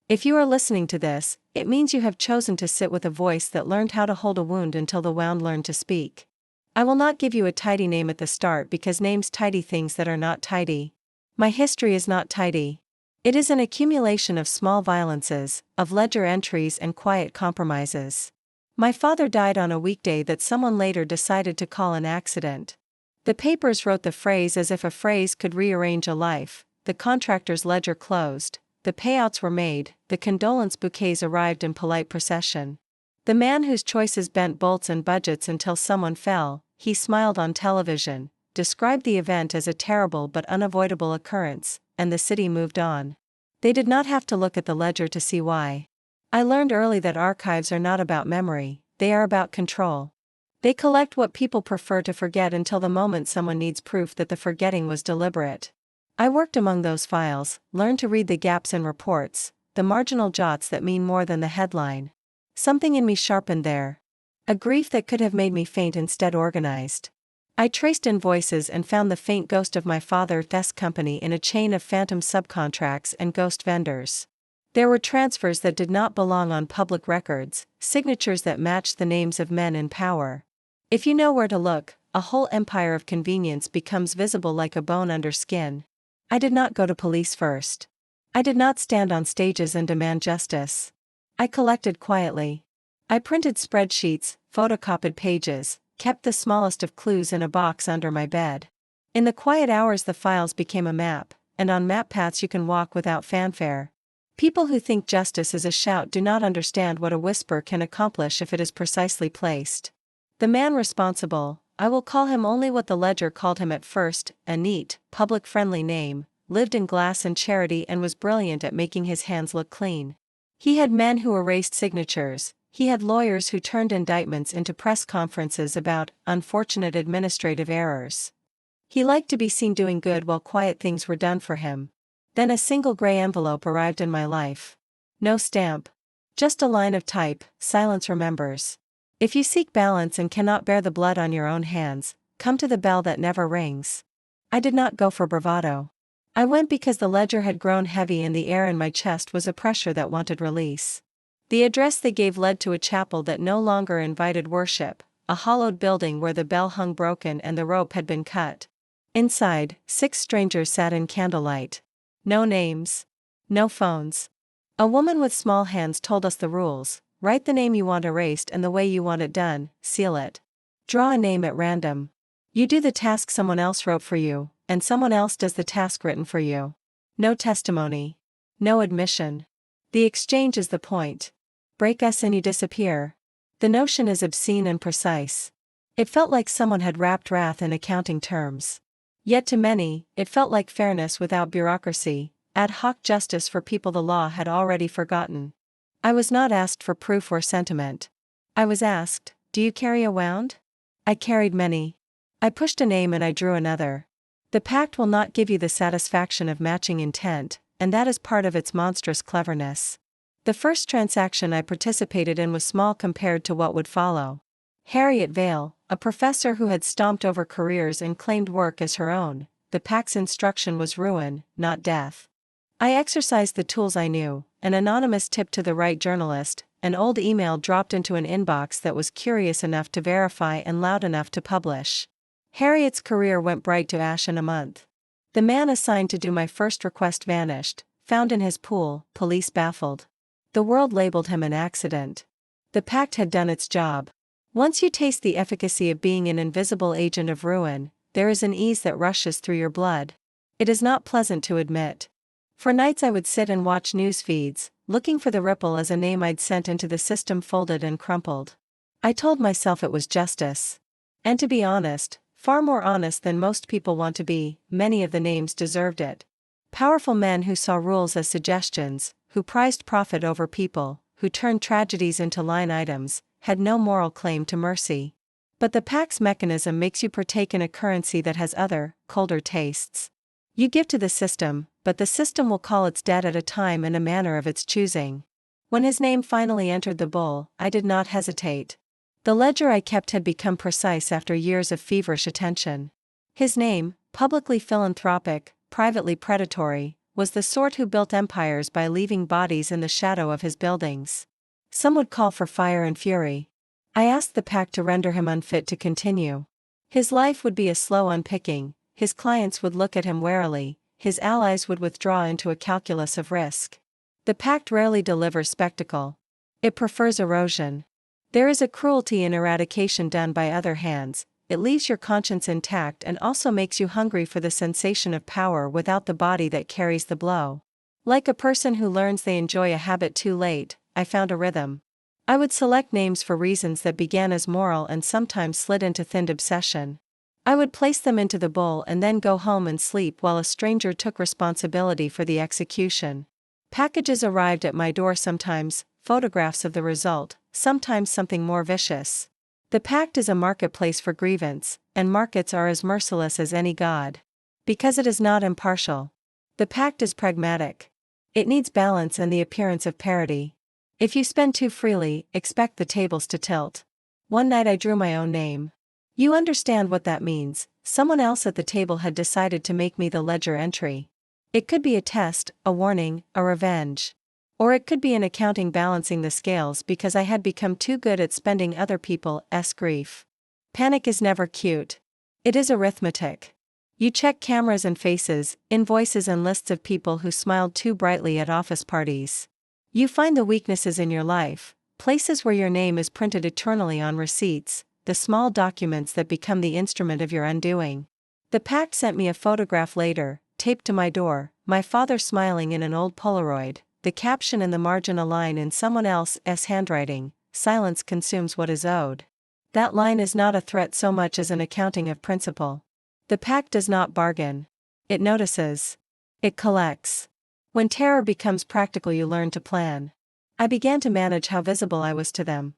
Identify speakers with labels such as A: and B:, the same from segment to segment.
A: If you are listening to this, it means you have chosen to sit with a voice that learned how to hold a wound until the wound learned to speak. I will not give you a tidy name at the start because names tidy things that are not tidy. My history is not tidy. It is an accumulation of small violences, of ledger entries and quiet compromises. My father died on a weekday that someone later decided to call an accident. The papers wrote the phrase as if a phrase could rearrange a life. The contractor's ledger closed, the payouts were made, the condolence bouquets arrived in polite procession. The man whose choices bent bolts and budgets until someone fell, he smiled on television, described the event as a terrible but unavoidable occurrence, and the city moved on. They did not have to look at the ledger to see why. I learned early that archives are not about memory, they are about control. They collect what people prefer to forget until the moment someone needs proof that the forgetting was deliberate. I worked among those files, learned to read the gaps in reports, the marginal jots that mean more than the headline. Something in me sharpened there. A grief that could have made me faint instead organized. I traced invoices and found the faint ghost of my father's company in a chain of phantom subcontracts and ghost vendors. There were transfers that did not belong on public records, signatures that matched the names of men in power. If you know where to look, a whole empire of convenience becomes visible like a bone under skin. I did not go to police first. I did not stand on stages and demand justice. I collected quietly. I printed spreadsheets, photocopied pages, kept the smallest of clues in a box under my bed. In the quiet hours the files became a map, and on map paths you can walk without fanfare. People who think justice is a shout do not understand what a whisper can accomplish if it is precisely placed. The man responsible, I will call him only what the ledger called him at first, a neat, public-friendly name, lived in glass and charity and was brilliant at making his hands look clean. He had men who erased signatures, he had lawyers who turned indictments into press conferences about unfortunate administrative errors. He liked to be seen doing good while quiet things were done for him. Then a single gray envelope arrived in my life. No stamp. Just a line of type, silence remembers. If you seek balance and cannot bear the blood on your own hands, come to the bell that never rings. I did not go for bravado. I went because the ledger had grown heavy and the air in my chest was a pressure that wanted release. The address they gave led to a chapel that no longer invited worship, a hollowed building where the bell hung broken and the rope had been cut. Inside, 6 strangers sat in candlelight. No names. No phones. A woman with small hands told us the rules. Write the name you want erased and the way you want it done, seal it. Draw a name at random. You do the task someone else wrote for you, and someone else does the task written for you. No testimony. No admission. The exchange is the point. Break us and you disappear. The notion is obscene and precise. It felt like someone had wrapped wrath in accounting terms. Yet to many, it felt like fairness without bureaucracy, ad hoc justice for people the law had already forgotten. I was not asked for proof or sentiment. I was asked, do you carry a wound? I carried many. I pushed a name and I drew another. The pact will not give you the satisfaction of matching intent, and that is part of its monstrous cleverness. The first transaction I participated in was small compared to what would follow. Harriet Vale, a professor who had stomped over careers and claimed work as her own, the pact's instruction was ruin, not death. I exercised the tools I knew, an anonymous tip to the right journalist, an old email dropped into an inbox that was curious enough to verify and loud enough to publish. Harriet's career went bright to ash in a month. The man assigned to do my first request vanished, found in his pool, police baffled. The world labeled him an accident. The pact had done its job. Once you taste the efficacy of being an invisible agent of ruin, there is an ease that rushes through your blood. It is not pleasant to admit. For nights I would sit and watch news feeds, looking for the ripple as a name I'd sent into the system folded and crumpled. I told myself it was justice. And to be honest, far more honest than most people want to be, many of the names deserved it. Powerful men who saw rules as suggestions, who prized profit over people, who turned tragedies into line items, had no moral claim to mercy. But the pact's mechanism makes you partake in a currency that has other, colder tastes. You give to the system, but the system will call its debt at a time and a manner of its choosing. When his name finally entered the bowl, I did not hesitate. The ledger I kept had become precise after years of feverish attention. His name, publicly philanthropic, privately predatory, was the sort who built empires by leaving bodies in the shadow of his buildings. Some would call for fire and fury. I asked the pack to render him unfit to continue. His life would be a slow unpicking, his clients would look at him warily, his allies would withdraw into a calculus of risk. The pact rarely delivers spectacle. It prefers erosion. There is a cruelty in eradication done by other hands. It leaves your conscience intact and also makes you hungry for the sensation of power without the body that carries the blow. Like a person who learns they enjoy a habit too late, I found a rhythm. I would select names for reasons that began as moral and sometimes slid into thinned obsession. I would place them into the bowl and then go home and sleep while a stranger took responsibility for the execution. Packages arrived at my door, sometimes photographs of the result, sometimes something more vicious. The pact is a marketplace for grievance, and markets are as merciless as any god. Because it is not impartial. The pact is pragmatic. It needs balance and the appearance of parity. If you spend too freely, expect the tables to tilt. One night I drew my own name. You understand what that means. Someone else at the table had decided to make me the ledger entry. It could be a test, a warning, a revenge. Or it could be an accounting balancing the scales because I had become too good at spending other people's grief. Panic is never cute. It is arithmetic. You check cameras and faces, invoices and lists of people who smiled too brightly at office parties. You find the weaknesses in your life, places where your name is printed eternally on receipts, the small documents that become the instrument of your undoing. The pact sent me a photograph later, taped to my door, my father smiling in an old Polaroid. The caption in the margin a line in someone else's handwriting, silence consumes what is owed. That line is not a threat so much as an accounting of principle. The pact does not bargain. It notices. It collects. When terror becomes practical, you learn to plan. I began to manage how visible I was to them.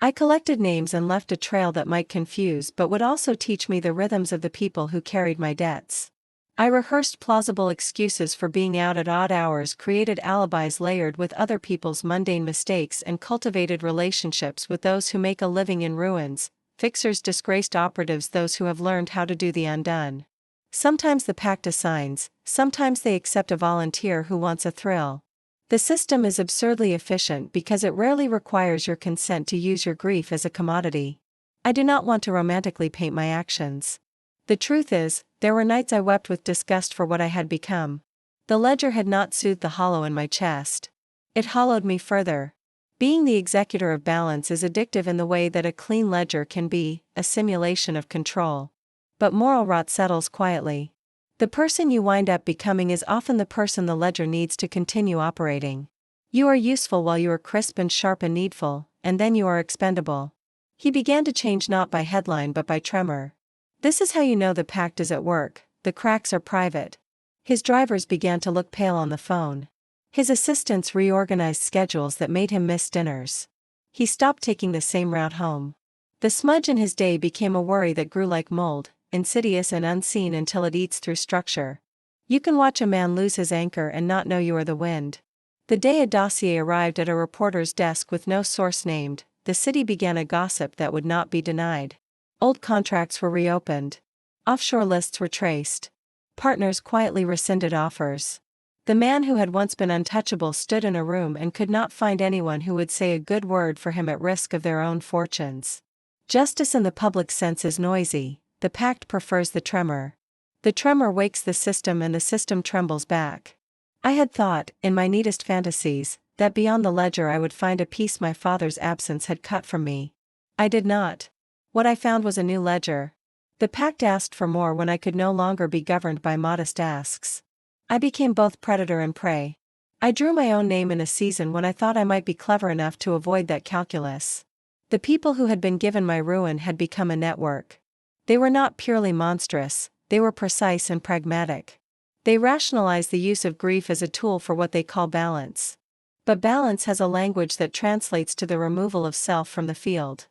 A: I collected names and left a trail that might confuse but would also teach me the rhythms of the people who carried my debts. I rehearsed plausible excuses for being out at odd hours, created alibis layered with other people's mundane mistakes, and cultivated relationships with those who make a living in ruins, fixers, disgraced operatives, those who have learned how to do the undone. Sometimes the pact assigns, sometimes they accept a volunteer who wants a thrill. The system is absurdly efficient because it rarely requires your consent to use your grief as a commodity. I do not want to romantically paint my actions. The truth is, there were nights I wept with disgust for what I had become. The ledger had not soothed the hollow in my chest. It hollowed me further. Being the executor of balance is addictive in the way that a clean ledger can be, a simulation of control. But moral rot settles quietly. The person you wind up becoming is often the person the ledger needs to continue operating. You are useful while you are crisp and sharp and needful, and then you are expendable. He began to change not by headline but by tremor. This is how you know the pact is at work. The cracks are private. His drivers began to look pale on the phone. His assistants reorganized schedules that made him miss dinners. He stopped taking the same route home. The smudge in his day became a worry that grew like mold, insidious and unseen until it eats through structure. You can watch a man lose his anchor and not know you are the wind. The day a dossier arrived at a reporter's desk with no source named, the city began a gossip that would not be denied. Old contracts were reopened. Offshore lists were traced. Partners quietly rescinded offers. The man who had once been untouchable stood in a room and could not find anyone who would say a good word for him at risk of their own fortunes. Justice in the public sense is noisy. The pact prefers the tremor. The tremor wakes the system and the system trembles back. I had thought, in my neatest fantasies, that beyond the ledger I would find a piece my father's absence had cut from me. I did not. What I found was a new ledger. The pact asked for more when I could no longer be governed by modest asks. I became both predator and prey. I drew my own name in a season when I thought I might be clever enough to avoid that calculus. The people who had been given my ruin had become a network. They were not purely monstrous, they were precise and pragmatic. They rationalized the use of grief as a tool for what they call balance. But balance has a language that translates to the removal of self from the field.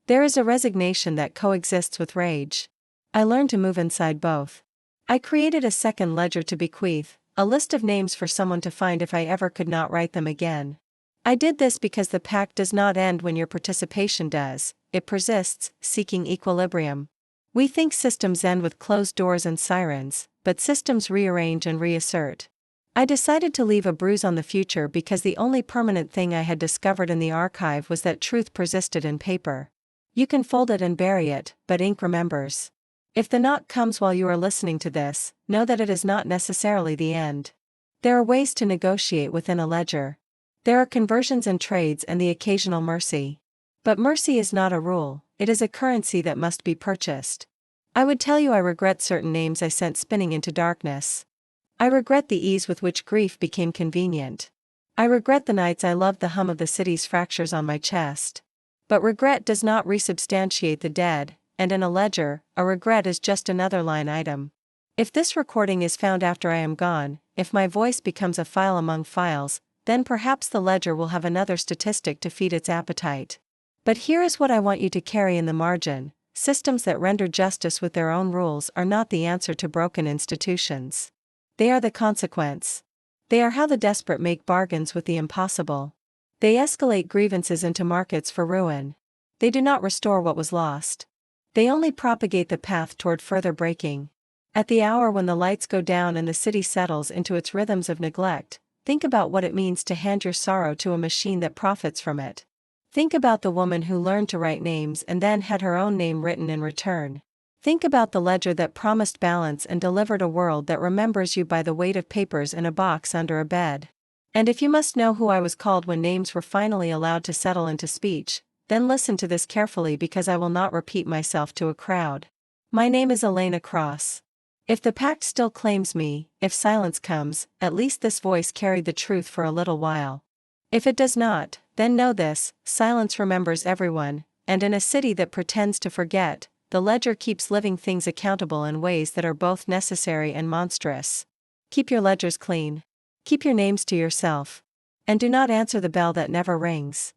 A: There is a resignation that coexists with rage. I learned to move inside both. I created a second ledger to bequeath, a list of names for someone to find if I ever could not write them again. I did this because the pact does not end when your participation does, it persists, seeking equilibrium. We think systems end with closed doors and sirens, but systems rearrange and reassert. I decided to leave a bruise on the future because the only permanent thing I had discovered in the archive was that truth persisted in paper. You can fold it and bury it, but ink remembers. If the knock comes while you are listening to this, know that it is not necessarily the end. There are ways to negotiate within a ledger. There are conversions and trades and the occasional mercy. But mercy is not a rule, it is a currency that must be purchased. I would tell you I regret certain names I sent spinning into darkness. I regret the ease with which grief became convenient. I regret the nights I loved the hum of the city's fractures on my chest. But regret does not resubstantiate the dead, and in a ledger, a regret is just another line item. If this recording is found after I am gone, if my voice becomes a file among files, then perhaps the ledger will have another statistic to feed its appetite. But here is what I want you to carry in the margin: systems that render justice with their own rules are not the answer to broken institutions. They are the consequence. They are how the desperate make bargains with the impossible. They escalate grievances into markets for ruin. They do not restore what was lost. They only propagate the path toward further breaking. At the hour when the lights go down and the city settles into its rhythms of neglect, think about what it means to hand your sorrow to a machine that profits from it. Think about the woman who learned to write names and then had her own name written in return. Think about the ledger that promised balance and delivered a world that remembers you by the weight of papers in a box under a bed. And if you must know who I was called when names were finally allowed to settle into speech, then listen to this carefully because I will not repeat myself to a crowd. My name is Elena Cross. If the pact still claims me, if silence comes, at least this voice carried the truth for a little while. If it does not, then know this: silence remembers everyone, and in a city that pretends to forget, the ledger keeps living things accountable in ways that are both necessary and monstrous. Keep your ledgers clean. Keep your names to yourself. And do not answer the bell that never rings.